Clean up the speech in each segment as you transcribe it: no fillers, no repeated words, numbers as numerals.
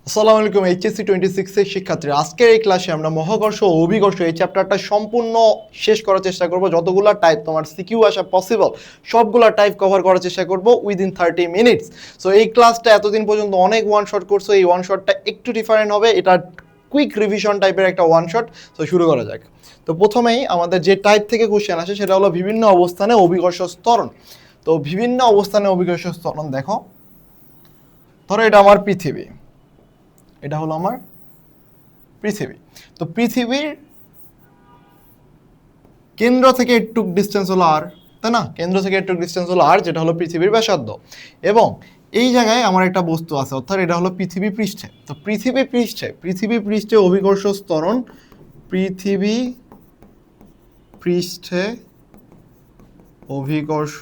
আসসালামু আলাইকুম এইচএসসি 26 এর শিক্ষার্থীরা, আজকের এই ক্লাসে আমরা মহাকর্ষ ও অভিকর্ষ এই চ্যাপ্টারটা সম্পূর্ণ শেষ করার চেষ্টা করব। যতগুলো টাইপ তোমার সিকিউ আসা পসিবল সবগুলো টাইপ কভার করার চেষ্টা করব উইদিন 30 মিনিটস। সো এই ক্লাসটা এতদিন পর্যন্ত অনেক ওয়ান শট করছো, এই ওয়ান শটটা একটু ডিফারেন্ট হবে, এটা কুইক রিভিশন টাইপের একটা ওয়ান শট। তো শুরু করা যাক। তো প্রথমেই আমাদের যে টাইপ থেকে কোশ্চেন আসে সেটা হলো বিভিন্ন অবস্থানে অভিকর্ষ ত্বরণ। তো বিভিন্ন অবস্থানে অভিকর্ষ ত্বরণ দেখো, ধরো এটা আমার পৃথিবী, এটা হলো আমার পৃথিবী। তো পৃথিবীর কেন্দ্র থেকে একটু ডিস্টেন্স হলো আর, তাই না? কেন্দ্র থেকে একটু ডিস্টেন্স হলো আর, যেটা হলো পৃথিবীর ব্যাসার্ধ। এবং এই জায়গায় আমার একটা বস্তু আছে, অর্থাৎ এটা হলো পৃথিবী পৃষ্ঠে। তো পৃথিবী পৃষ্ঠে অভিকর্ষ ত্বরণ, পৃথিবী পৃষ্ঠে অভিকর্ষ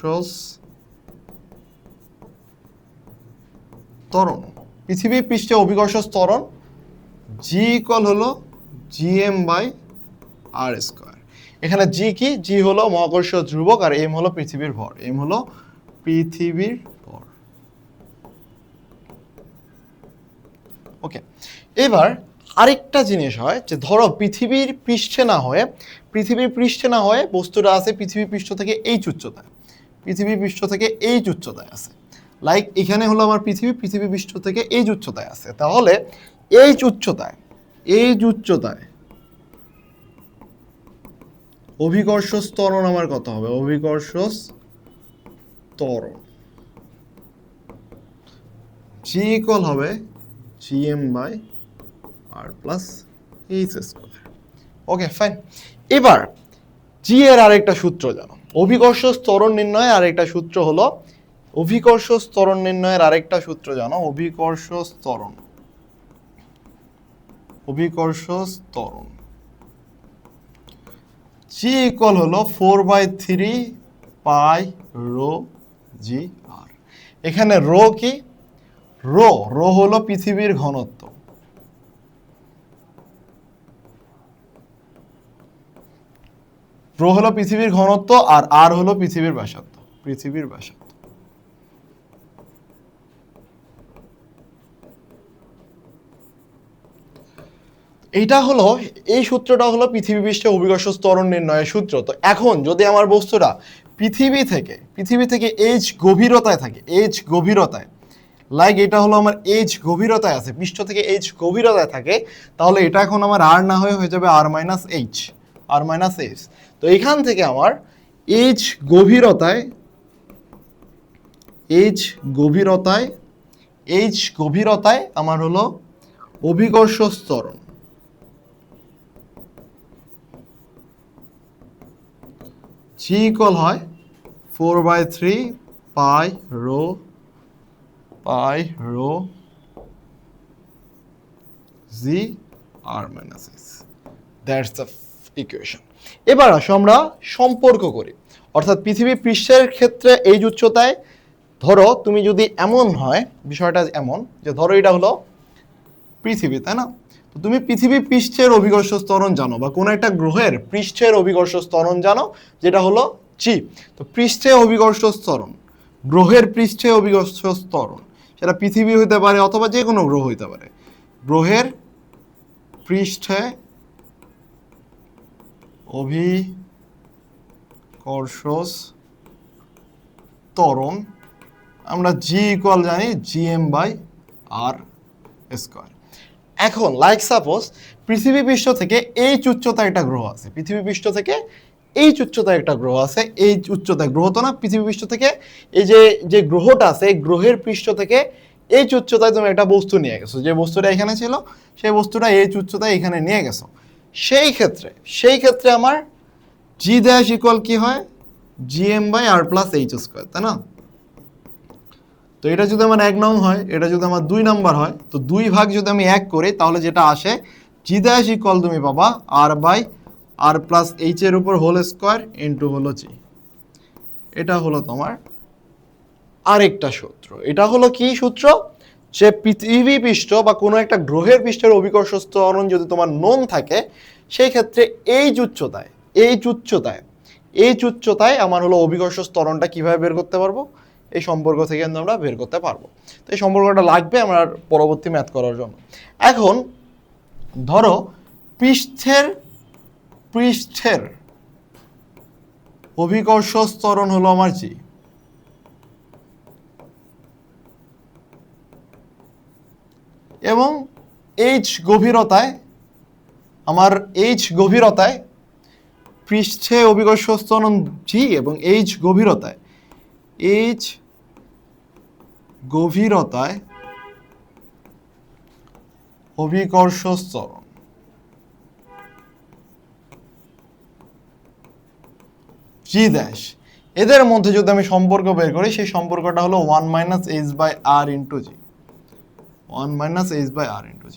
ত্বরণ, পৃথিবী পৃষ্ঠে অভিকর্ষ ত্বরণ জি ইকুয়াল হলো জিএম বাই আর স্কোয়ার। এখানে জি কি? জি হলো মহাকর্ষ ধ্রুবক আর এম হলো পৃথিবীর ভর। এম হলো পৃথিবীর ভর। ওকে, এবার আরেকটা জিনিস হয় যে ধরো পৃথিবীর পৃষ্ঠে না হয়ে বস্তুটা আছে পৃথিবী পৃষ্ঠ থেকে এইচ উচ্চতায়, পৃথিবী পৃষ্ঠ থেকে এইচ উচ্চতায় আছে। লাইক এখানে হলো আমার পৃথিবী পৃষ্ঠ থেকে এইচ উচ্চতায় আছে। তাহলে এইচ উচ্চতায় অভিকর্ষ ত্বরণ আমার কত হবে? অভিকর্ষ ত্বরণ জি ইকুয়াল হবে GM by R plus H square. Okay fine. এবার জি এর আরেকটা সূত্র জানো, অভিকর্ষ ত্বরণ নির্ণয়ের আরেকটা সূত্র হলো, অভিকর্ষ ত্বরণ নির্ণয়ের আরেকটা সূত্র জানো, অভিকর্ষ ত্বরণ জি ইকুয়াল হলো 4/3 পাই রো জি আর। এখানে রো কি? রো হলো পৃথিবীর ঘনত্ব, রো হলো পৃথিবীর ঘনত্ব আর আর হলো পৃথিবীর ব্যাসার্ধ, এইটা হলো, এই সূত্রটা হলো পৃথিবী পৃষ্ঠে অভিকর্ষ ত্বরণ নির্ণয়ের সূত্র। তো এখন যদি আমার বস্তুটা পৃথিবী থেকে এইচ গভীরতায় থাকে, লাইক এটা হলো আমার এইচ গভীরতায় আছে, পৃষ্ঠ থেকে এইচ গভীরতায় থাকে, তাহলে এটা এখন আমার আর না হয়ে যাবে আর মাইনাস এইচ। তো এখান থেকে আমার এইচ গভীরতায় আমার হলো অভিকর্ষ ত্বরণ জি ইকুয়াল হয় 4/3 pi rho G R minus H. That's the equation. এবার আসো আমরা সম্পর্ক করি, অর্থাৎ পৃথিবী পৃষ্ঠের ক্ষেত্রে এই উচ্চতায়, ধরো তুমি যদি এমন হয়, বিষয়টা এমন যে ধরো এটা হলো পৃথিবী, তাই না? তো তুমি পৃথিবী পৃষ্ঠের অভিকর্ষ ত্বরণ জানো, বা কোনো একটা গ্রহের পৃষ্ঠের অভিকর্ষ ত্বরণ জানো, যেটা হলো জি। তো পৃষ্ঠে অভিকর্ষ ত্বরণ, গ্রহের পৃষ্ঠে অভিকর্ষ ত্বরণ, সেটা পৃথিবী হইতে পারে অথবা যে কোনো গ্রহ হইতে পারে, গ্রহের পৃষ্ঠে অভিকর্ষ ত্বরণ আমরা জি ইকুয়াল জানি জিএম বাই আর স্কোয়ার। এখন লাইক সাপোজ পৃথিবী পৃষ্ঠ থেকে এইচ উচ্চতায় একটা গ্রহ আছে, এইচ উচ্চতায় গ্রহ তো না, পৃথিবী পৃষ্ঠ থেকে এই যে গ্রহটা আছে, এই গ্রহের পৃষ্ঠ থেকে এইচ উচ্চতায় তুমি একটা বস্তু নিয়ে গেছো, যে বস্তুটা এখানে ছিল সেই বস্তুটা এইচ উচ্চতায় এখানে নিয়ে গেছো। সেই ক্ষেত্রে আমার জি ড্যাশ ইকুয়াল কি হয়? GM by R plus H square, তাই না? তো এটা যদি আমার 1 নং হয়, এটা যদি আমার 2 নাম্বার হয়, তো 2 ভাগ যদি আমি 1 করি, তাহলে যেটা আসে জি ড্যাশ ইকুয়াল তুমি পাবা আর বাই আর প্লাস এইচ এর উপর হোল স্কোয়ার ইন্টু হলো জি। এটা হলো তোমার আরেকটা সূত্র। এটা হলো কি সূত্র? যে পৃথিবী পৃষ্ঠ বা কোনো একটা গ্রহের পৃষ্ঠের অভিকর্ষ ত্বরণ যদি তোমার নোন থাকে, সেই ক্ষেত্রে এইচ উচ্চতায় আমার হলো অভিকর্ষ ত্বরণটা কিভাবে বের করতে পারবো? এই সম্পর্ক থেকে কিন্তু আমরা বের করতে পারবো। তো এই সম্পর্কটা লাগবে আমার পরবর্তী ম্যাথ করার জন্য। এখন ধরো পৃষ্ঠের অভিকর্ষ ত্বরণ হলো আমার জি, এবং এইচ গভীরতায় পৃষ্ঠে অভিকর্ষ ত্বরণ জি এবং এইচ গভীরতায় অভিকর্ষ ত্বরণ জি ড্যাশ, এদের মধ্যে যদি আমি সম্পর্ক বের করি সেই সম্পর্কটা হলো 1 - h/r × g, 1 - h/r × g।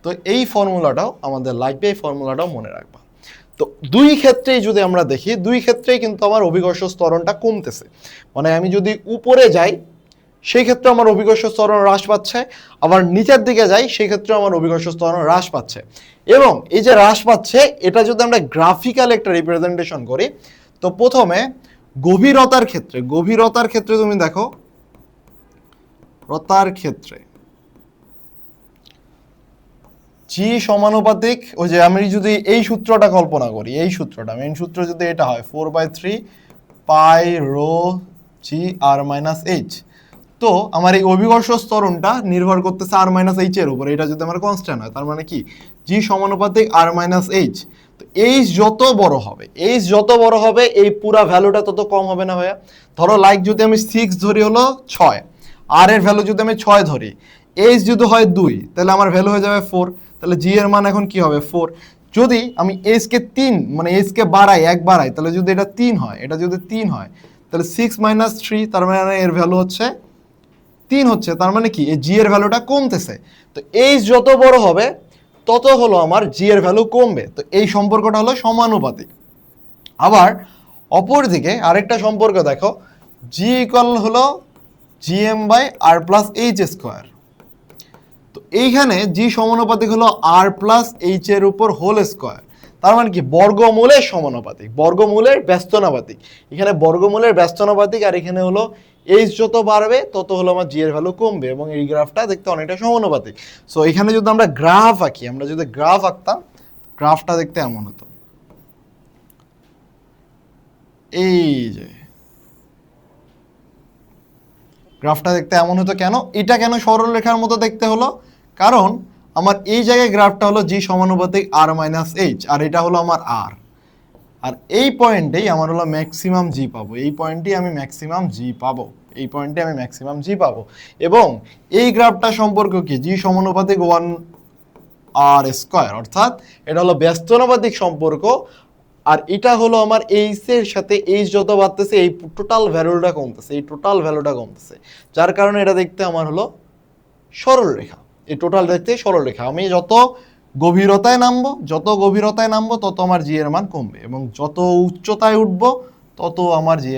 তো এই ফর্মুলাটাও আমাদের লাগবে, এই ফর্মুলাটাও মনে রাখবা। তো দুই ক্ষেত্রেই যদি আমরা দেখি, দুই ক্ষেত্রেই কিন্তু আমার অভিকর্ষ ত্বরণটা কমতেছে। মানে আমি যদি উপরে যাই সেই ক্ষেত্রে আমার অভিকর্ষ ত্বরণ হ্রাস পাচ্ছে, আবার নিচের দিকে যাই সেই ক্ষেত্রে আমার অভিকর্ষ ত্বরণ হ্রাস পাচ্ছে। এবং এই যে হ্রাস পাচ্ছে এটা যদি আমরা গ্রাফিক্যাল একটা রিপ্রেজেন্টেশন করি, তো প্রথমে গভীরতার ক্ষেত্রে তুমি দেখো, রতার ক্ষেত্রে জি সমানুপাতিক, ওই যে আমি যদি এই সূত্রটা কল্পনা করি, এই সূত্রটা মেইন সূত্র যদি এটা হয় 4/3 pi rho G R minus H, তো আমার এই অভিকর্ষ ত্বরণটা নির্ভর করতেছে আর মাইনাস এইচ এর উপর। এটা যদি আমার কনস্ট্যান্ট হয় তার মানে কি জি সমানুপাতিক আর মাইনাস এইচ। তো এইচ যত বড় হবে এই পুরা ভ্যালুটা তত কম হবে না ভাইয়া? ধরো লাইক যদি আমি 6 ধরি হলো 6, আর এর ভ্যালু যদি আমি 6 ধরি, এইচ যদি হয় 2 তাহলে আমার ভ্যালু হয়ে যাবে 4, তাহলে জি এর মান এখন কি হবে 4। যদি আমি এইচ কে 3 মানে এইচ কে বাড়াই, 1 বাড়াই, তাহলে যদি এটা 3 হয়, এটা যদি 3 হয় তাহলে 6 - 3, তার মানে এর ভ্যালু হচ্ছে 3 হচ্ছে। তার মানে কি এই জি এর ভ্যালুটা কমতেছে। তো এইচ যত বড় হবে তত হলো আমার জি এর ভ্যালু কমবে। তো এই সম্পর্কটা হলো সমানুপাতিক। আবার অপরদিকে আরেকটা সম্পর্ক দেখো, জি ইকুয়াল হলো gm/r+h²। তো এইখানে জি সমানুপাতিক হলো r+h এর উপর হোল স্কয়ার। তার মানে কি বর্গমূলের সমানুপাতিক, বর্গমূলের ব্যস্তানুপাতিক। এখানে বর্গমূলের ব্যস্তানুপাতিক, আর এখানে হলো এইচ যত বাড়বে তত হলো আমার জি এর ভ্যালু কমবে, এবং এই গ্রাফটা দেখতে অনেকটা সমানুপাতিক। সো এখানে যদি আমরা গ্রাফ আঁকি, আমরা যদি গ্রাফ আঁকতাম, গ্রাফটা দেখতে এমন হতো, এই যে গ্রাফটা দেখতে এমন হতো। কেন এটা কেন সরলরেখার মতো দেখতে হলো? কারণ আমার এই জায়গায় গ্রাফটা হলো জি সমানুপাতিক আর মাইনাস এইচ, আর এটা হলো আমার আর, আর এই পয়েন্টেই আমার হলো ম্যাক্সিমাম জি পাবো, এই পয়েন্টেই আমি ম্যাক্সিমাম জি পাবো, এই পয়েন্টে আমি ম্যাক্সিমাম জি পাবো। এবং এই গ্রাফটা সম্পর্ক কি জি সমানুপাতিক 1r², অর্থাৎ এটা হলো ব্যস্তানুপাতিক সম্পর্ক। আর এটা হলো আমার এইচ এর সাথে এইচ যত বাড়তেছে এই টোটাল ভ্যালুটা কমতেছে, যার কারণে এটা দেখতে আমার হলো সরল রেখা। এই টোটাল দেখতে সরল রেখা। আমি যত গভীরতায় নামবো তত আমার জি এর মান কমবে, এবং যত উচ্চতায় উঠবো তত আমার জি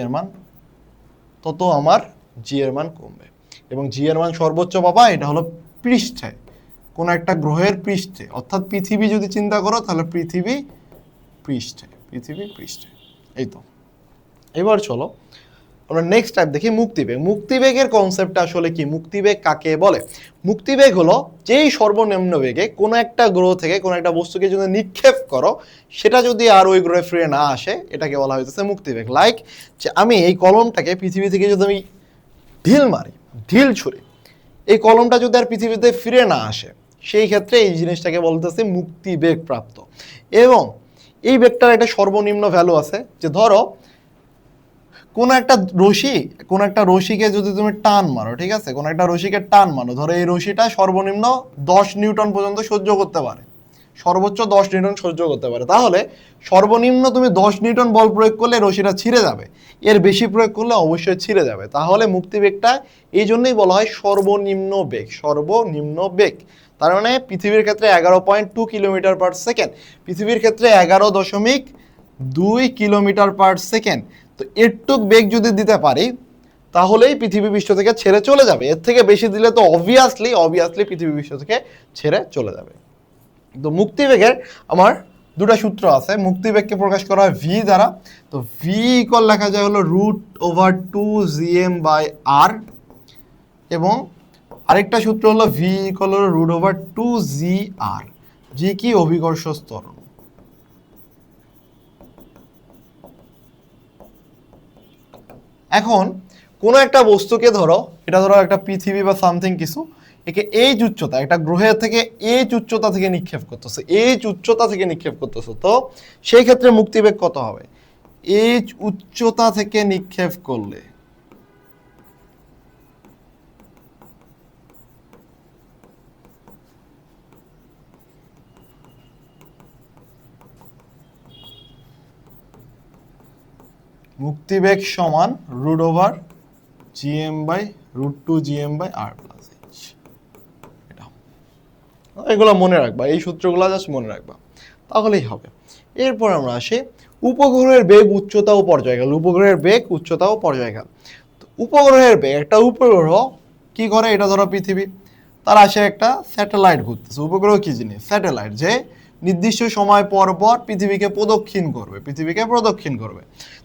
এর মান কমবে। এবং জি এর মান সর্বোচ্চ পাবা এটা হলো পৃষ্ঠে, কোনো একটা গ্রহের পৃষ্ঠে, অর্থাৎ পৃথিবী যদি চিন্তা করো তাহলে পৃথিবী পৃষ্ঠে। এই তো। এবার চলো আমরা নেক্সট টাইপ দেখি মুক্তিবেগ। মুক্তিবেগের কনসেপ্টটা আসলে কি? মুক্তিবেগ কাকে বলে? মুক্তিবেগ হলো যেই সর্বনিম্ন বেগে কোনো একটা গ্রহ থেকে কোনো একটা বস্তুকে যদি নিক্ষেপ করো, সেটা যদি আর ওই গ্রহে ফিরে না আসে, এটাকে বলা হইতেছে মুক্তিবেগ। লাইক যে আমি এই কলমটাকে পৃথিবী থেকে যদি আমি ঢিল ছুড়ি, এই কলমটা যদি আর পৃথিবীতে ফিরে না আসে, সেই ক্ষেত্রে এই জিনিসটাকে বলতেছে মুক্তিবেগ প্রাপ্ত। এবং এই বেগটার একটা সর্বনিম্ন ভ্যালু আছে, যে ধরো কোন একটা রশিকে যদি তুমি টান মারো, ঠিক আছে, কোন একটা রশিকে টান মারো, ধরো এই রশিটা সর্বনিম্ন 10 নিউটন পর্যন্ত সহ্য করতে পারে, সর্বোচ্চ 10 নিউটন সহ্য করতে পারে, তাহলে সর্বনিম্ন তুমি 10 নিউটন বল প্রয়োগ করলে রশিটা ছিঁড়ে যাবে, এর বেশি প্রয়োগ করলে অবশ্যই ছিঁড়ে যাবে। তাহলে মুক্তিবেগটা এই জন্যই বলা হয় সর্বনিম্ন বেগ। তার মানে পৃথিবীর ক্ষেত্রে 11.2 কিলোমিটার পার সেকেন্ড, পৃথিবীর ক্ষেত্রে 11.2 কিলোমিটার পার সেকেন্ড। তো এরটুক বেগ যদি দিতে পারি তাহলেই পৃথিবী পৃষ্ঠ থেকে ছেড়ে চলে যাবে। এর থেকে বেশি দিলে তো অবভিয়াসলি পৃথিবী পৃষ্ঠ থেকে ছেড়ে চলে যাবে। তো মুক্তিবেগের আমার দুটো সূত্র আছে, মুক্তিবেগকে প্রকাশ করা হয় ভি দ্বারা। তো ভি ইকুয়াল লেখা যায় হলো √2gm/r, এবং আরেকটা সূত্র হলো ভি ইকুয়াল হলো √2gr। জি কি? অভিকর্ষ ত্বরণ। এখন কোনো একটা বস্তুকে ধরো, এটা ধরো একটা পৃথিবী বা সামথিং কিছু, একে এই উচ্চতা, একটা গ্রহের থেকে এই উচ্চতা থেকে নিক্ষেপ করতেছে, এই উচ্চতা থেকে নিক্ষেপ করতেছে, তো সেই ক্ষেত্রে মুক্তিবেগ কত হবে? এই উচ্চতা থেকে নিক্ষেপ করলে মুক্তিবেগ সমান √gm/√2gm/r+h। এটা, এগুলো মনে রাখবা, এই সূত্রগুলো জাস্ট মনে রাখবা, তাহলেই হবে। এরপর আমরা আসি উপগ্রহের বেগ, উচ্চতা ও পর্যায়কাল। উপগ্রহের বেগ, উচ্চতা ও পর্যায়কাল। উপগ্রহের বেগ, একটা উপগ্রহ কি করে, এটা ধরো পৃথিবী, তার আসে একটা স্যাটেলাইট ঘুরতেছে। উপগ্রহ কি জিনিস? স্যাটেলাইট, যে নির্দিষ্ট সময় পর পর পৃথিবীকে প্রদক্ষিণ করবে।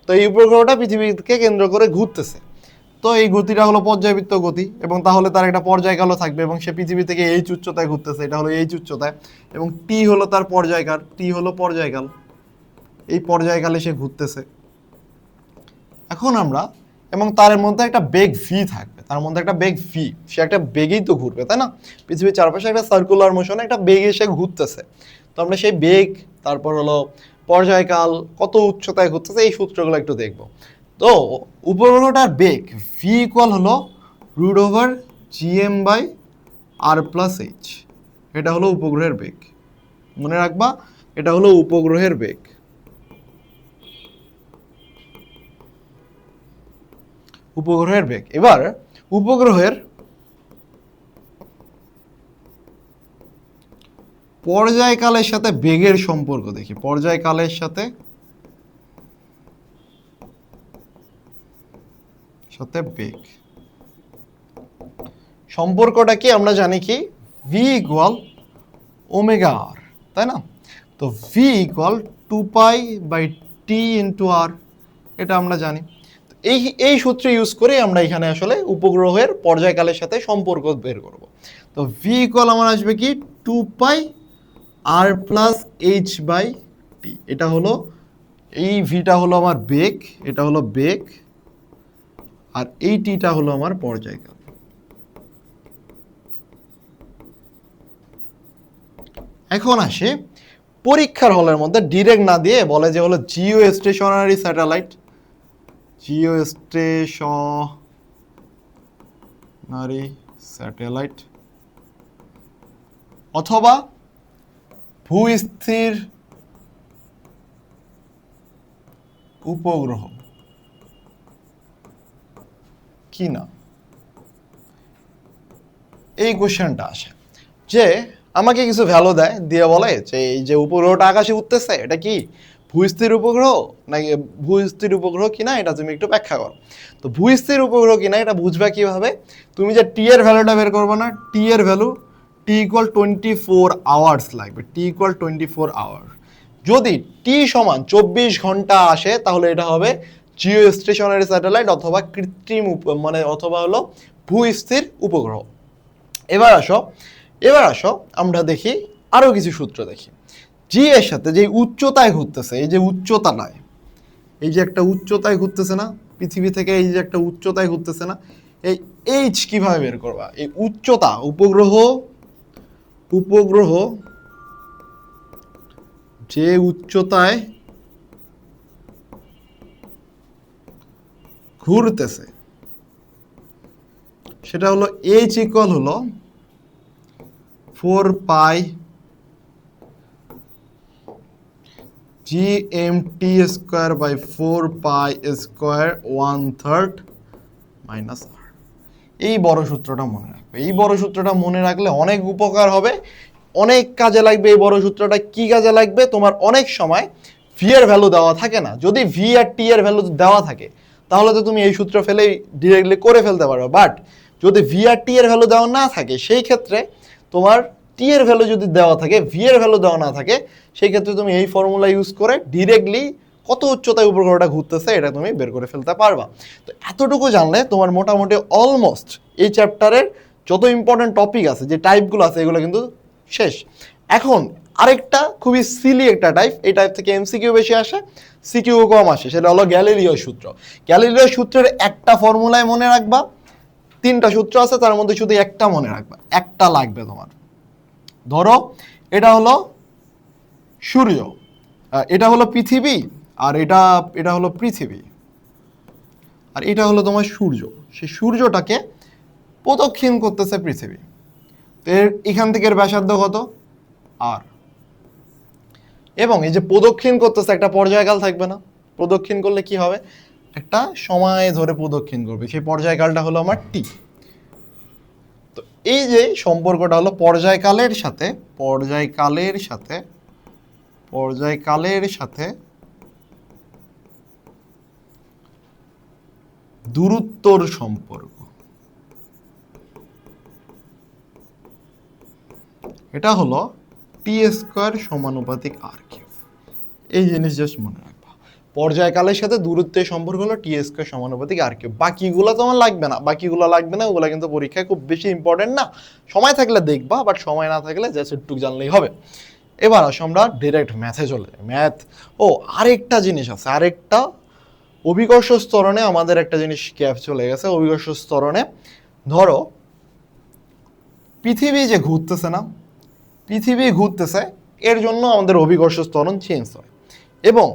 তো এই উপগ্রহটা পৃথিবীকে কেন্দ্র করে ঘুরতেছে। তো এই গতিটা হলো পর্যায়বৃত্ত গতি, এবং তাহলে তার একটা পর্যায়কালও থাকবে, এবং সে পৃথিবী থেকে এই উচ্চতায় ঘুরতেছে, এটা হলো এই উচ্চতায়, এবং টি হলো তার পর্যায়কাল, টি হলো পর্যায়কাল, এই পর্যায়কালে সে ঘুরতেছে। এখন আমরা, এবং তার মধ্যে একটা বেগ ভি থাকবে, তার মধ্যে একটা বেগ ভি, সে একটা বেগেই তো ঘুরবে, তাই না? পৃথিবীর চারপাশে একটা সার্কুলার মোশনে একটা বেগে সে ঘুরতেছে। তো আমরা সেই বেগ, তারপর হলো পর্যায়কাল, কত উচ্চতায় ঘুরতেছে, এই সূত্রগুলো একটু দেখব। তো উপগ্রহটার বেগ ভি ইকুয়াল হলো √gm/r+h। এটা হলো উপগ্রহের বেগ, মনে রাখবা, এটা হলো উপগ্রহের বেগ। উপগ্রহের বেগ। এবার উপগ্রহের পর্যায়কালের সাথে বেগের সম্পর্ক দেখি। পর্যায়কালের সাথে বেগ সম্পর্কটা কি? আমরা জানি কি, ভি ইকুয়াল ওমেগা আর, তাই না? তো ভি ইকুয়াল 2π/t/r, এটা আমরা জানি। এই সূত্র ইউজ করে আমরা এখানে আসলে উপগ্রহের পর্যায়কালের সাথে সম্পর্ক বের করব। তো ভি ইকুয়াল আমার আসবে কি 2πr+h/t। এটা হলো, এই ভিটা হলো আমার বেগ, এটা হলো বেগ, আর এই টিটা হলো আমার পর্যায়কাল। এখন আসে পরীক্ষার হলের মধ্যে ডিরেক্ট না দিয়ে বলে যে হলো জিও স্টেশনারি স্যাটেলাইট, অথবা ভূস্থির উপগ্রহ কি না, এই কোশ্চেনটা আসে যে আমাকে কিছু ভ্যালু দেয়, দিয়ে বলে যে এই যে উপগ্রহটা আকাশে উঠতেছে, এটা কি ভূস্থির উপগ্রহ নাকি ভূস্থির উপগ্রহ কিনা, এটা তুমি একটু ব্যাখ্যা করো। তো ভূস্থির উপগ্রহ কিনা এটা বুঝবা কিভাবে? তুমি যে টি এর ভ্যালুটা বের করবে না, টি এর ভ্যালু টি ইকুয়াল 24 আওয়ার্স লাগবে, টি ইকুয়াল 24 আওয়ার। যদি টি সমান 24 ঘন্টা আসে, তাহলে এটা হবে জিও স্টেশনারি স্যাটেলাইট অথবা কৃত্রিম মানে অথবা হলো ভূস্থির উপগ্রহ। এবার আসো আমরা দেখি আরো কিছু সূত্র দেখি। জি এর সাথে যে উচ্চতায় ঘুরতেছে, এই যে উচ্চতাটায়, এই যে একটা উচ্চতায় ঘুরতেছে না পৃথিবী থেকে, এই যে একটা উচ্চতায় ঘুরতেছে না, এই এইচ কিভাবে বের করবা? এই উচ্চতা, উপগ্রহ যে উচ্চতায় ঘুরতেছে সেটা হলো এইচ ইকুয়াল হলো 4π/4π² 1/3 এই বড় সূত্রটা মনে রাখবে। এই বড় সূত্রটা মনে রাখলে অনেক উপকার হবে, অনেক কাজে লাগবে। এই বড় সূত্রটা কি কাজে লাগবে? তোমার অনেক সময় ভি এর ভ্যালু দেওয়া থাকে না, যদি ভি আর টি এর ভ্যালু দেওয়া থাকে তাহলে তো তুমি এই সূত্র ফেলেই ডিরেক্টলি করে ফেলতে পারো। বাট যদি ভি আর টি এর ভ্যালু দেওয়া না থাকে, সেই ক্ষেত্রে তোমার টি এর ভ্যালু যদি দেওয়া থাকে, ভি এর ভ্যালু দেওয়া না থাকে, সেই ক্ষেত্রে তুমি এই ফর্মুলা ইউজ করে ডিরেক্টলি কত উচ্চতায় উপগ্রহটা ঘুরতেছে এটা তুমি বের করে ফেলতে পারবা। তো এতটুকু জানলে তোমার মোটামুটি অলমোস্ট এই চ্যাপ্টারের যত ইম্পর্টেন্ট টপিক আছে, যে টাইপগুলো আছে, এগুলো কিন্তু শেষ। এখন আরেকটা খুবই সিলি একটা টাইপ, এই টাইপ থেকে এমসিকিউ বেশি আসে, সিকিউ কম আসে, সেটা হলো গ্যালিলিও সূত্র। গ্যালিলিও সূত্রের একটা ফর্মুলায় মনে রাখবা, 3টা সূত্র আছে তার মধ্যে শুধু একটা মনে রাখবা, একটা লাগবে তোমার। ধরো এটা হলো সূর্য, এটা হলো পৃথিবী, আর এটা হলো পৃথিবী, আর এটা হলো তোমার সূর্য। সেই সূর্যটাকে প্রদক্ষিণ করতেছে পৃথিবী। এর এখান থেকে এর ব্যাসার্ধ কত? আর। এবং এই যে প্রদক্ষিণ করতেছে, একটা পর্যায়কাল থাকবে না? প্রদক্ষিণ করলে কি হবে? একটা সময় ধরে প্রদক্ষিণ করবে, সেই পর্যায়কালটা হলো আমার টি। তো এই যে সম্পর্কটা হলো পর্যায়কালের সাথে দূরত্বর সম্পর্ক। এটা হলো টি স্কোয়ার সমানুপাতিক আর কিউব। এই জিনিস জাস্ট মনে রাখবা, পর্যায়কালের সাথে দূরত্বের সম্পর্ক হলো টি স্কোয়ার সমানুপাতিক আর কিউব। বাকিগুলো তোমার লাগবে না, ওগুলো কিন্তু পরীক্ষায় খুব বেশি ইম্পর্টেন্ট না। সময় থাকলে দেখবা, বাট সময় না থাকলে জাস্ট একটু জানলেই হবে। এবার আসো আমরা ডিরেক্ট ম্যাথে চলে যাই। ম্যাথ, আরেকটা জিনিস আছে, আরেকটা অভিকর্ষ স্তরণে আমাদের একটা জিনিস গ্যাপ চলে গেছে। অভিকর্ষ স্তরণে ধরো পৃথিবী যে ঘুরতেছে না, পৃথিবী ঘুরতেছে, এর জন্য আমাদের অভিকর্ষ ত্বরণ চেঞ্জ হয়, এবং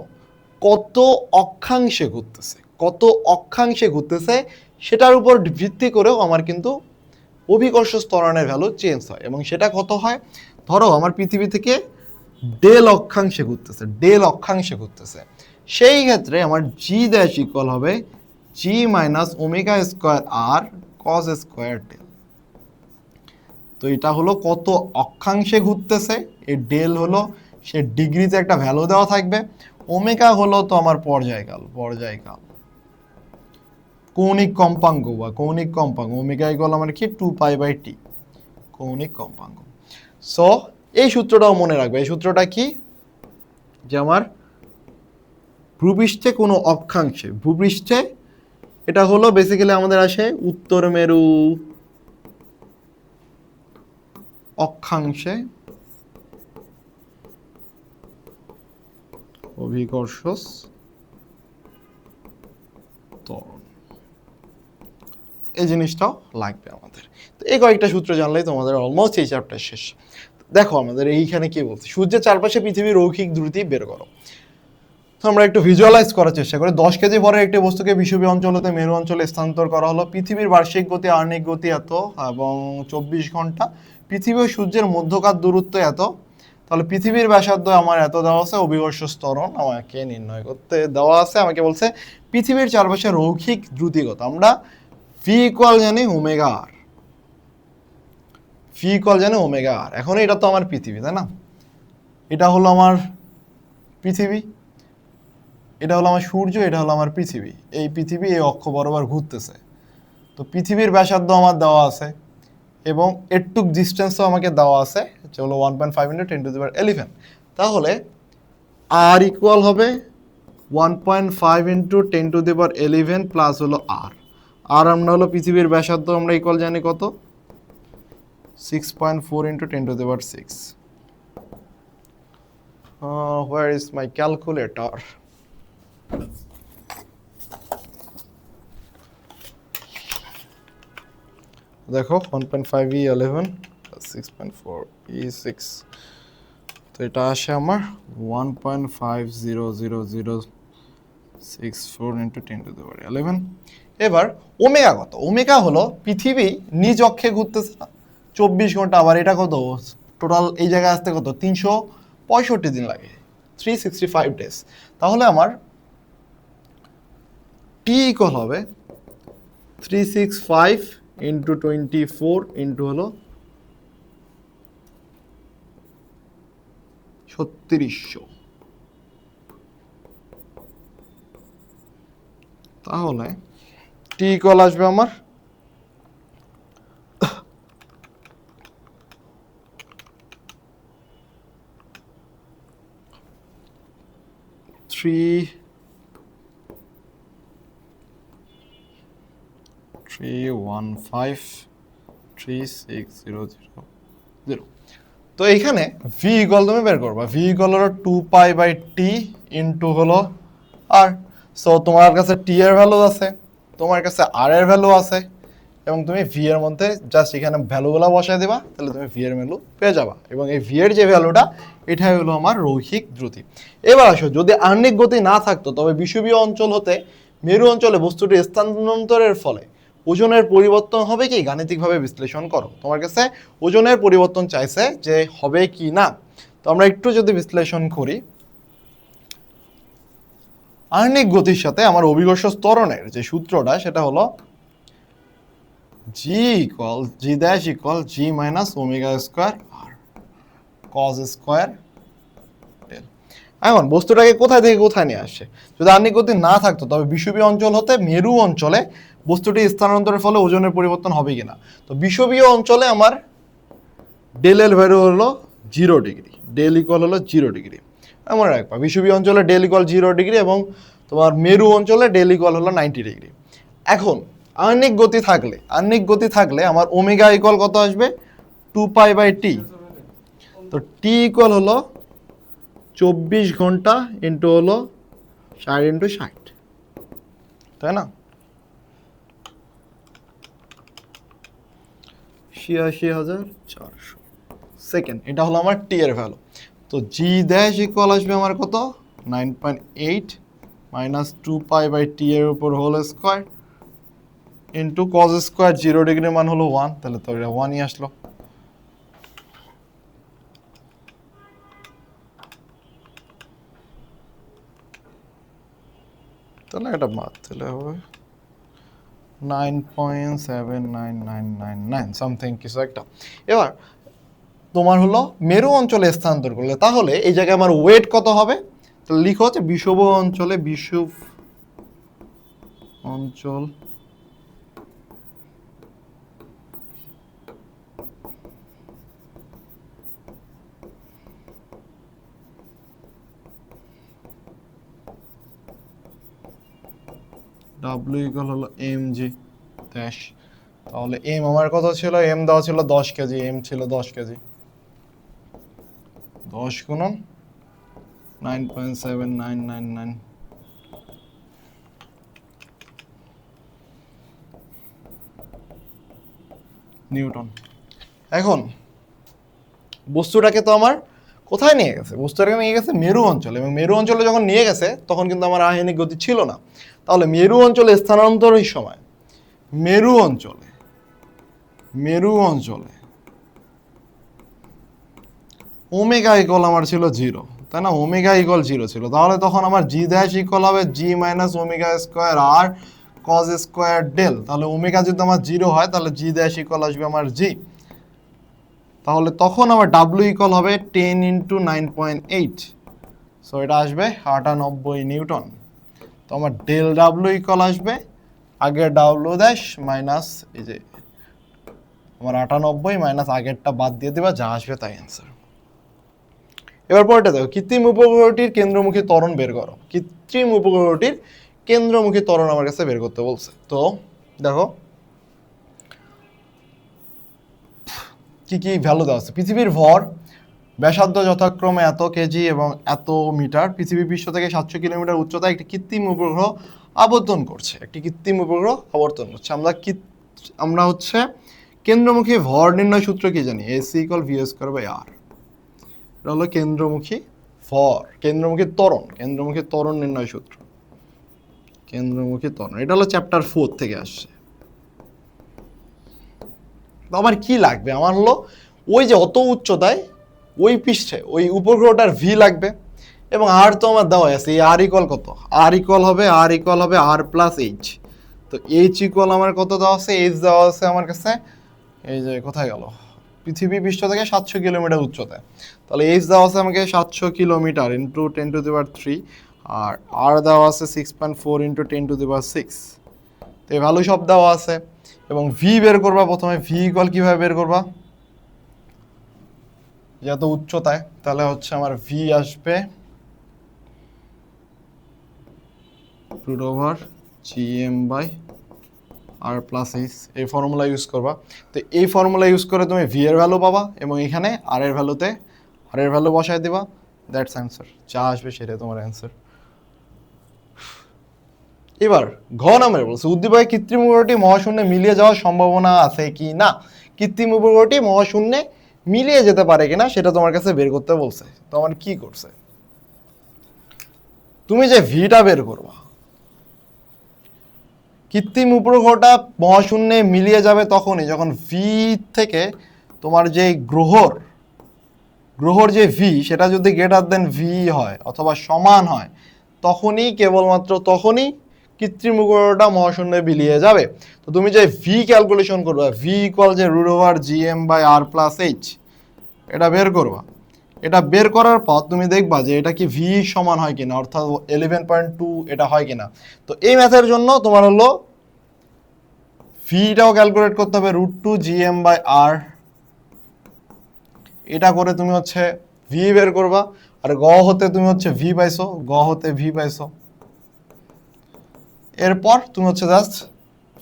কত অক্ষাংশে ঘুরতেছে সেটার উপর ভিত্তি করেও আমার কিন্তু অভিকর্ষ ত্বরণের ভ্যালু চেঞ্জ হয়। এবং সেটা কত হয়? ধরো আমার পৃথিবী থেকে ডেল অক্ষাংশে ঘুরতেছে, সেই ক্ষেত্রে আমার জি ড্যাশ ইকুয়াল হবে জি মাইনাস ওমেগা স্কোয়ার আর কস স্কোয়ার ডেল। তো এটা হলো কত অক্ষাংশে ঘুরতেছে, এই ডেল হলো সে ডিগ্রিতে একটা ভ্যালু দেওয়া থাকবে, ওমেগা হলো তো আমার পর্যায়কাল, কৌণিক কম্পাঙ্ক ওমেগা ইকুয়াল আমার কি 2π/t, কৌণিক কম্পাঙ্ক। সো এই সূত্রটাও মনে রাখবে। এই সূত্রটা কি? যে আমার ভূপৃষ্ঠে কোনো অক্ষাংশে, এটা হলো বেসিক্যালি আমাদের আসে উত্তর মেরু অক্ষাংশে অভিকর্ষ ত্বরণ, এই জিনিসটাও লাগবে আমাদের। তো এই কয়েকটা সূত্র জানলেই তোমাদের অলমোস্ট এই চ্যাপ্টার শেষ। দেখো আমাদের এইখানে কি বলছে, সূর্যের চারপাশে পৃথিবীর রৈখিক দ্রুতি বের করো। তো আমরা একটু ভিজুয়ালাইজ করার চেষ্টা করি। 10 কেজি ভরের একটি বস্তুকে বিষুবীয় অঞ্চল হতে মেরু অঞ্চলে স্থানান্তর করা হলো। পৃথিবীর বার্ষিক গতি আহ্নিক গতি এত এবং 24 ঘন্টা। পৃথিবী ও সূর্যের মধ্যকার দূরত্ব এত। তাহলে পৃথিবীর ব্যাসার্ধ আমার এত দেওয়া আছে, অভিকর্ষ ত্বরণ আমাকে নির্ণয় করতে দেওয়া আছে। আমাকে বলছে পৃথিবীর চারপাশে রৈখিক দ্রুতি কত। আমরা ভি ইকুয়াল জানি ওমেগা আর, এখন এটা তো আমার পৃথিবী, তাই না? এটা হলো আমার পৃথিবী, এটা হলো আমার সূর্য, এটা হলো আমার পৃথিবী। এই পৃথিবী এই অক্ষ বরাবর ঘুরতেছে। তো পৃথিবীর ব্যাসার্ধ আমার দেওয়া আছে, এবং এরটুক ডিস্টেন্সও আমাকে দেওয়া আছে, যে হলো 1.5 × 10⁻11। তাহলে আর ইকুয়াল হবে 1.5 × 10⁻11 প্লাস হলো আর। আর আমরা হলো পৃথিবীর ব্যাসার্ধ আমরা ইকুয়াল জানি কত? 6.4 × 10⁻6। where is my calculator? দেখো 1.5 × 11 6.4 × 6, তো এটা আসে আমার 1.50064 × 10⁻11। এবার ওমেগা কত? ওমেগা হলো পৃথিবী নিজ অক্ষে ঘুরতেছে না 24 ঘন্টা, আবার এটা কত টোটাল এই জায়গায় আসতে কত 365 দিন লাগে, 365 ডেজ। তাহলে আমার টি ইকুয়াল হবে 365 × 24 ইন্টু হলো 3600। তাহলে টি ইকুয়াল আসবে আমার 3.1536000। তো এইখানে ভি ইকুয়াল তুমি বের করবা, ভি ইকুয়াল হলো 2π/t ইন্টু হলো আর। সো তোমার কাছে টি এর ভ্যালু আছে, তোমার কাছে আর এর ভ্যালু আছে, এবং তুমি ভি এর মধ্যে জাস্ট এখানে ভ্যালুগুলো বসাই দেবা, তাহলে তুমি ভি এর ভ্যালু পেয়ে যাবা। এবং এই ভি এর যে ভ্যালুটা, এটাই হলো আমার রৈখিক দ্রুতি। এবার আসো, যদি আহ্নিক গতি না থাকতো তবে বিষুবীয় অঞ্চল হতে মেরু অঞ্চলে বস্তুটি স্থানান্তরের ফলে ওজনের পরিবর্তন হবে কি, গাণিতিকভাবে বিশ্লেষণ করো। তোমার কাছে ওজনের পরিবর্তন চাইছে যে হবে কি না। তো আমরা একটু যদি বিশ্লেষণ করি, আহ্নিক গতির সাথে আমার অভিকর্ষ ত্বরণের যে সূত্রটা, সেটা হলো g dash equal g minus omega square r cos square del. এখন বস্তুটাকে কোথায় থেকে কোথায় নিয়ে আসছে? যদি আহ্নিক গতি না থাকতো তবে বিষুবীয় অঞ্চল হতে মেরু অঞ্চলে বস্তুটি স্থানান্তরের ফলে ওজনের পরিবর্তন হবে কিনা। তো বিষুবীয় অঞ্চলে আমার ডেল এর ভ্যালু হলো 0 ডিগ্রি, ডেল ইকুয়াল হলো 0 ডিগ্রি। মনে রাখবা, বিষুবীয় অঞ্চলে ডেল ইকুয়াল 0 ডিগ্রি এবং তোমার মেরু অঞ্চলে ডেল ইকুয়াল হলো 90 ডিগ্রি। এখন আহ্নিক গতি থাকলে আমার ওমেগা ইকুয়াল কত আসবে? 2π/t। তো টি ইকুয়াল হলো 24 ঘন্টা ইন্টু হলো 60 ইন্টু 60, তাই না? 86,400 সেকেন্ড। এটা হলো আমার টি এর ভ্যালু। তো জি ড্যাশ ইকুয়াল আসবে আমার কত? 9.8 মাইনাস 2π/t এর উপর whole square into cos square. 0 ডিগ্রির মান হলো 1, তাহলে তো এটা 1ই আসলো। তাহলে এটা বাদ দিলে হবে 9.79999 সামথিং কিছু একটা। এবার তোমার হলো মেরু অঞ্চলে স্থানান্তর করলে তাহলে এই জায়গায় আমার ওয়েট কত হবে? তাহলে লিখো হচ্ছে বিষুব অঞ্চলে, বিষুব অঞ্চল ডাব্লিউ ইকুয়াল হলো এম জি ড্যাশ। তাহলে এম আমার কত ছিল? এম দেওয়া ছিল 10 কেজি, এম ছিল 10 কেজি। 10 গুণন 9.7999 নিউটন। এখন বস্তুটাকে তো আমার কোথায় নিয়ে গেছে? বস্তুটাকে নিয়ে গেছে মেরু অঞ্চলে, এবং মেরু অঞ্চলে যখন নিয়ে গেছে তখন কিন্তু আমার আহ্নিক গতি ছিল না। তাহলে মেরু অঞ্চলে স্থানান্তরের সময় মেরু অঞ্চলে ওমেগা ইকুয়াল আমার ছিল 0, তাই না? ওমেগা ইকুয়াল 0 ছিল। তাহলে তখন আমার জি ড্যাশ ইকুয়াল হবে জি minus omega square r cos square del. তাহলে ওমেগা যদি আমার 0 হয় তাহলে জি ড্যাশ ইকুয়াল আসবে আমার জি। তাহলে তখন আমার ডাব্লিউ ইকুয়াল হবে 10 ইন্টু 9.8, সো এটা আসবে 98 নিউটন। তো আমার ডেল ডাব্লিউ ইকুয়াল আসবে আগের ডাব্লিউ ড্যাশ মাইনাস এই যে আমার 98 মাইনাস আগেরটা বাদ দিয়ে দেবা, যা আসবে তাই অ্যান্সার। এবার পরেরটা দেখো, কৃত্রিম উপগ্রহটির কেন্দ্রমুখী ত্বরণ বের করো। কৃত্রিম উপগ্রহটির কেন্দ্রমুখী ত্বরণ আমার কাছে বের করতে বলছে। তো দেখো কি কি ভ্যালু দেওয়া আছে। পৃথিবীর ভর, ব্যাসার্ধ যথাক্রমে এত কেজি এবং এত মিটার, পৃথিবী পৃষ্ঠ থেকে 700 কিলোমিটার উচ্চতায় একটি কৃত্রিম উপগ্রহ আবর্তন করছে। আমরা হচ্ছে কেন্দ্রমুখী ভর নির্ণয় সূত্র কি জানি? A c equal v square by r. এটা হলো কেন্দ্রমুখী ভর, কেন্দ্রমুখী ত্বরণ নির্ণয় সূত্র। এটা হলো চ্যাপ্টার 4 থেকে আসছে। তো আমার কি লাগবে? আমার হলো ওই যে অত উচ্চতায় ওই পৃষ্ঠে ওই উপগ্রহটার ভি লাগবে, এবং আর তো আমার দেওয়া আছে। এই আর ইকুয়াল কত? আর ইকুয়াল হবে আর প্লাস এইচ। তো এইচ ইকুয়াল আমার কত দেওয়া আছে? এইচ দেওয়া আছে আমার কাছে, এই যে কোথায় গেল, পৃথিবী পৃষ্ঠ থেকে 700 কিলোমিটার উচ্চতায়। তাহলে এইচ দেওয়া আছে আমাকে 700 কিলোমিটার ইন্টু 10⁻³ আর দেওয়া আছে 6.4 ইন্টু 10⁶। তো এই ভ্যালু সব দেওয়া আছে। এবং ভি বের করবা প্রথমে। ভি ইকুয়াল কিভাবে বের করবা? যত উচ্চতায়, তাহলে হচ্ছে আমার ভি আসবে root over GM by R plus H, এই ফর্মুলা ইউজ করবা। তো এই ফর্মুলা ইউজ করে তুমি ভি এর ভ্যালু পাবা এবং এখানে আর এর ভ্যালুতে আর এর ভ্যালু বসায় দিবা, দ্যাটস অ্যান্সার। যা আসবে সেটাই তোমার অ্যান্সার। এবার ঘ নাম্বারে বলছে উদ্দীপকে কৃত্রিম উপগ্রহটি মহাশূন্যে মিলিয়ে যাওয়ার সম্ভাবনা আছে কি না। কৃত্রিম উপগ্রহটি মহাশূন্যে মিলিয়ে যেতে পারে কিনা সেটা তোমার কাছে বের করতে বলছে। তোমার কি করছে, তুমি যে ভিটা বের করবা, কৃত্রিম উপগ্রহটা মহাশূন্যে মিলিয়ে যাবে তখনই যখন ভি থেকে তোমার যে গ্রহর যে ভি সেটা যদি গ্রেটার দেন ভি হয় অথবা সমান হয়, তখনই কেবলমাত্র তখনই কৃত্রিম উপগ্রহটা মহাশূন্যে মিলিয়ে যাবে। তো তুমি যে ভি ক্যালকুলেশন করবা, ভি ইকুয়াল যে root over GM by R plus H, এটা বের করবা। এটা বের করার পর তুমি দেখবা যে এটা কি ভি সমান হয় কিনা, অর্থাৎ 11.2 এটা হয় কিনা। তো এই ম্যাথের জন্য তোমার হলো ভিটাও ক্যালকুলেট করতে হবে, root two GM by r, এটা করে তুমি হচ্ছে ভি বের করবা। আর গ হতে তুমি হচ্ছে ভি পাইছো, গ হতে ভি পাইছো। এরপর তুমি হচ্ছে জাস্ট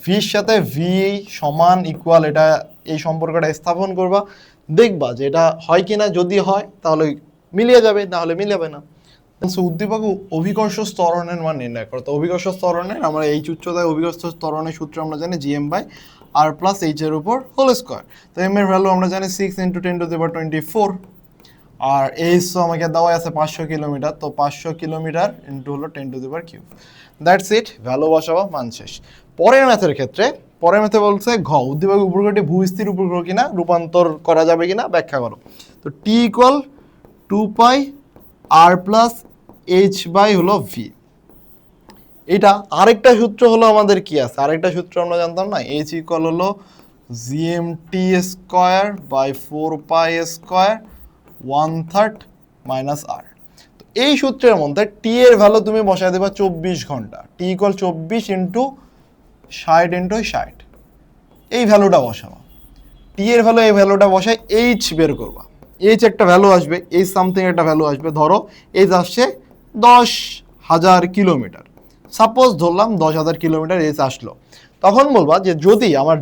ভির সাথে ভি সমান ইকুয়াল এটা এই সম্পর্কটা স্থাপন করবা, দেখবা যে এটা হয় কিনা। যদি হয় তাহলে মিলিয়ে যাবে, না হলে মিলাবে না। উদ্দীপক অভিকর্ষ ত্বরণের মান নির্ণয় করো। তো অভিকর্ষ ত্বরণের আমরা এই উচ্চতায় অভিকর্ষ ত্বরণের সূত্র আমরা জানি GM by R plus H এর উপর হোল স্কোয়ার। তো এম এর ভ্যালু আমরা জানি 6 × 10⁻²৪, আর এইচ তো আমাকে দেওয়া আছে 500 কিলোমিটার। তো 500 কিলোমিটার ইন্টু হলো 10⁻³ দ্যাটস ইট, ভ্যালু বসাবো, মান শেষ। পরের ম্যাথের ক্ষেত্রে পরের ম্যাথে বলছে ঘ উদ্দীপক উপগ্রহটি ভূস্থির উপগ্রহ কিনা রূপান্তর করা যাবে কিনা ব্যাখ্যা করো। তো t equal 2π r plus h by হলো ভি। এটা আরেকটা সূত্র হলো আমাদের কি আছে, আরেকটা সূত্র আমরা জানতাম না, এইচ ইকুয়াল হলো জিএমটি স্কোয়ার বাই 4π² 1/3 মাইনাস আর। তো এই সূত্রের মধ্যে টি এর ভ্যালু তুমি বসায় দেবা 24 ঘন্টা, টি ইকুয়াল 24 ইন্টু 60 ইন্টু 60, এই ভ্যালুটা বসাবো। টি এর ভ্যালু এই ভ্যালুটা বসায় এইচ বের করবা। এইচ একটা ভ্যালু আসবে, এইচ সামথিং একটা ভ্যালু আসবে। ধরো এইচ আসছে 10,000 কিলোমিটার, সাপোজ ধরলাম 10,000 কিলোমিটার এইচ আসলো। তখন বলবা যে যদি আমার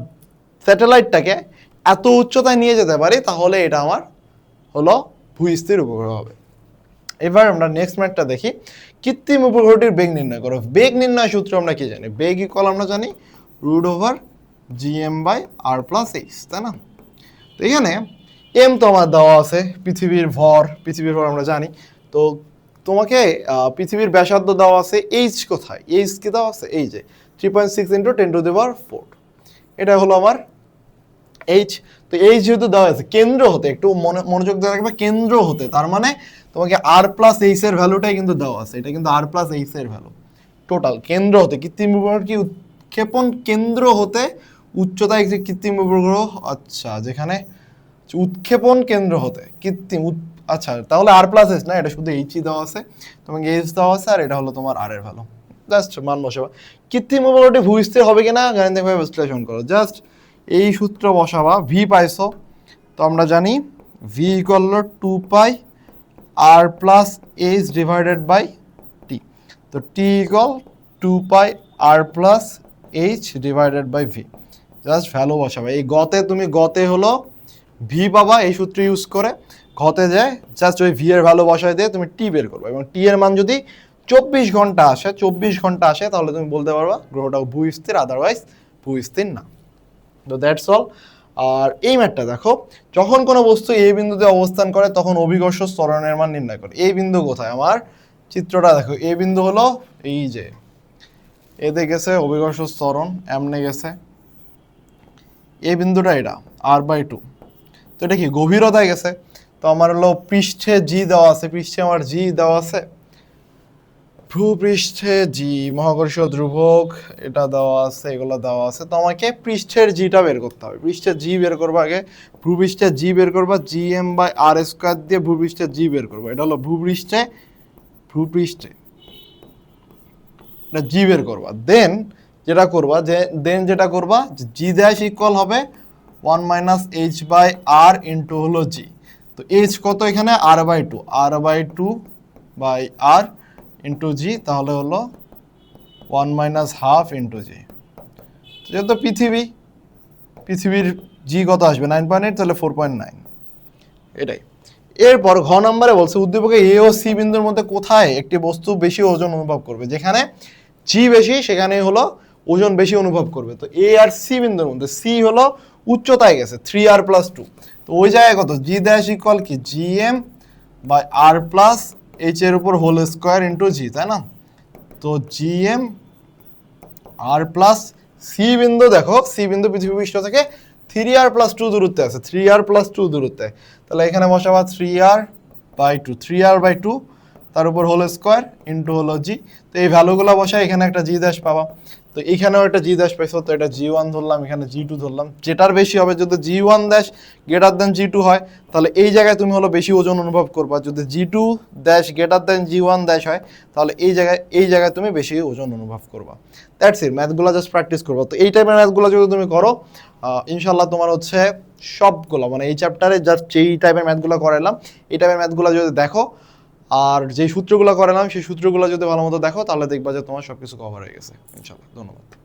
স্যাটেলাইটটাকে এত উচ্চতায় নিয়ে যেতে পারি তাহলে এটা আমার হলো ভূস্থির উপগ্রহ হবে। এবার আমরা নেক্সট ম্যাথটা দেখি। কৃত্রিম উপগ্রহটির বেগ নির্ণয় করো। বেগ নির্ণয় সূত্র আমরা কি জানি, বেগ ইকুয়াল আমরা জানি root over GM by R plus H, তাই না। তো এখানে এম তো আমার দেওয়া আছে, পৃথিবীর ভর আমরা জানি। তো তোমাকে পৃথিবীর ব্যাসার্ধ দেওয়া আছে, এইচ কোথায়, এইচ কি দেওয়া আছে, এই যে 3.6 × 10⁻⁴, এটা হলো আমার এইচ। তো এইচ যেহেতু দেওয়া আছে কেন্দ্র হতে, একটু মনোযোগ দেওয়া রাখবে, কেন্দ্র হতে, তার মানে তোমাকে আর প্লাস এইচ এর ভ্যালুটাই কিন্তু দেওয়া আছে, এটা কিন্তু আর প্লাস এইচ এর ভ্যালু টোটাল। কেন্দ্র হতে কৃত্রিম উপগ্রহ কি উৎক্ষেপণ কেন্দ্র হতে উচ্চতায় একটি কৃত্রিম উপগ্রহ, আচ্ছা যেখানে উৎক্ষেপণ কেন্দ্র হতে কৃত্রিম আচ্ছা তাহলে আর প্লাস এইচ না, এটা শুধু এইচই দেওয়া আছে, তোমাকে এইচ দেওয়া আছে, আর এটা হলো তোমার আর এর ভ্যালু। জাস্ট মান বসাবা। কৃত্রিম উপগ্রহটি ভূস্থির হবে কিনা গাণিতিকভাবে বিশ্লেষণ করো, জাস্ট এই সূত্র বসাবা। ভি পাইছো, তো আমরা জানি ভি ইকুয়াল হলো 2π r plus h divided by t. তো t equal 2π r plus h divided by v. Just value বসাবা। এই গতে হলো ভি পাবা এই সূত্র ইউজ করে, ঘতে যায় জাস্ট ওই ভি এর ভ্যালু বসায় দিয়ে তুমি টি বের করবে, এবং টি এর মান যদি 24 ঘন্টা আসে তাহলে তুমি বলতে পারবা গ্রহটা ভূস্থির, আদারওয়াইজ ভূস্থির না। তো দ্যাটস অল। আর এই ম্যাথটা দেখো, যখন কোনো বস্তু এই বিন্দুতে অবস্থান করে তখন অভিকর্ষ ত্বরণের মান নির্ণয় করে। এই বিন্দু কোথায়, আমার চিত্রটা দেখো, এই বিন্দু হলো এই যে এতে গেছে অভিকর্ষ ত্বরণ, এমনে গেছে এই বিন্দুটা, এটা r/2। তো এটা কি গভীরতায় গেছে। তো আমার হলো পৃষ্ঠে জি দেওয়া আছে, পৃষ্ঠে আমার জি দেওয়া আছে, ভূপৃষ্ঠে জি মহাকর্ষীয় ধ্রুবক এটা দেওয়া আছে, এগুলো দেওয়া আছে। তো আমাকে পৃষ্ঠের জিটা বের করতে হবে। পৃষ্ঠের জি বের করবো আগে, ভূপৃষ্ঠের জি বের করবা, জিএম বাই আর স্কোয়ার দিয়ে ভূপৃষ্ঠের জি বের করবো। এটা হলো ভূপৃষ্ঠে এটা জি বের করবা। দেন যেটা করবা জি ড্যাশ ইকুয়াল হবে 1 - h/r ইন্টু হলো জি। তো এইচ কত এখানে r/2 বাই আর ইন্টু জি, তাহলে হলো 1 মাইনাস হাফ ইন্টু জি। যেহেতু পৃথিবীর জি কত আসবে 9.8, তাহলে 4.9, এটাই। এরপর ঘ নম্বরে বলছে উদ্দীপকে এ ও সি বিন্দুর মধ্যে কোথায় একটি বস্তু বেশি ওজন অনুভব করবে। যেখানে জি বেশি সেখানে হলো ওজন বেশি অনুভব করবে। তো এ আর সি বিন্দুর মধ্যে সি হলো উচ্চতায় গেছে 3r+2, তো ওই জায়গায় কত জি ড্যাশ ইকুয়াল কি G M by R plus H এর উপর হোল স্কোয়ার ইন্টু জি, তাই না? তো G M R plus C বিন্দু, দেখো সি বিন্দু পৃথিবী পৃষ্ঠ থেকে 3r+2 দূরত্বে আছে, 3r+2 দূরত্বে, তাহলে এখানে বসাবা 3r/2, 3r/2 তার উপর হোল স্কোয়ার ইন্টু হলো জি। তো এই ভ্যালুগুলো বসায় এখানে একটা জি ড্যাশ পাবা। তো এখানেও একটা জি ড্যাশ পাইছো, তো এটা জি1 ধরলাম, এখানে জি2 ধরলাম। যেটার বেশি হবে, যদি জি1 ড্যাশ গ্রেটার দেন জি2 হয় তাহলে এই জায়গায় তুমি হলো বেশি ওজন অনুভব করবা। যদি জি2 dash greater than G one dash হয় তাহলে এই জায়গায় তুমি বেশি ওজন অনুভব করবা। দ্যাটস ইট, ম্যাথগুলো জাস্ট প্র্যাকটিস করবা। তো এই টাইপের ম্যাথগুলো যদি তুমি করো ইনশাল্লাহ তোমার হচ্ছে সবগুলো, মানে এই চ্যাপ্টারে জাস্ট যেই টাইপের ম্যাথগুলো করালাম এই টাইপের ম্যাথগুলো যদি দেখো আর যেই সূত্রগুলো করালাম সেই সূত্রগুলো যদি ভালো মতো দেখো তাহলে দেখবা যে তোমার সব কিছু কভার হয়ে গেছে ইনশাল্লাহ। ধন্যবাদ।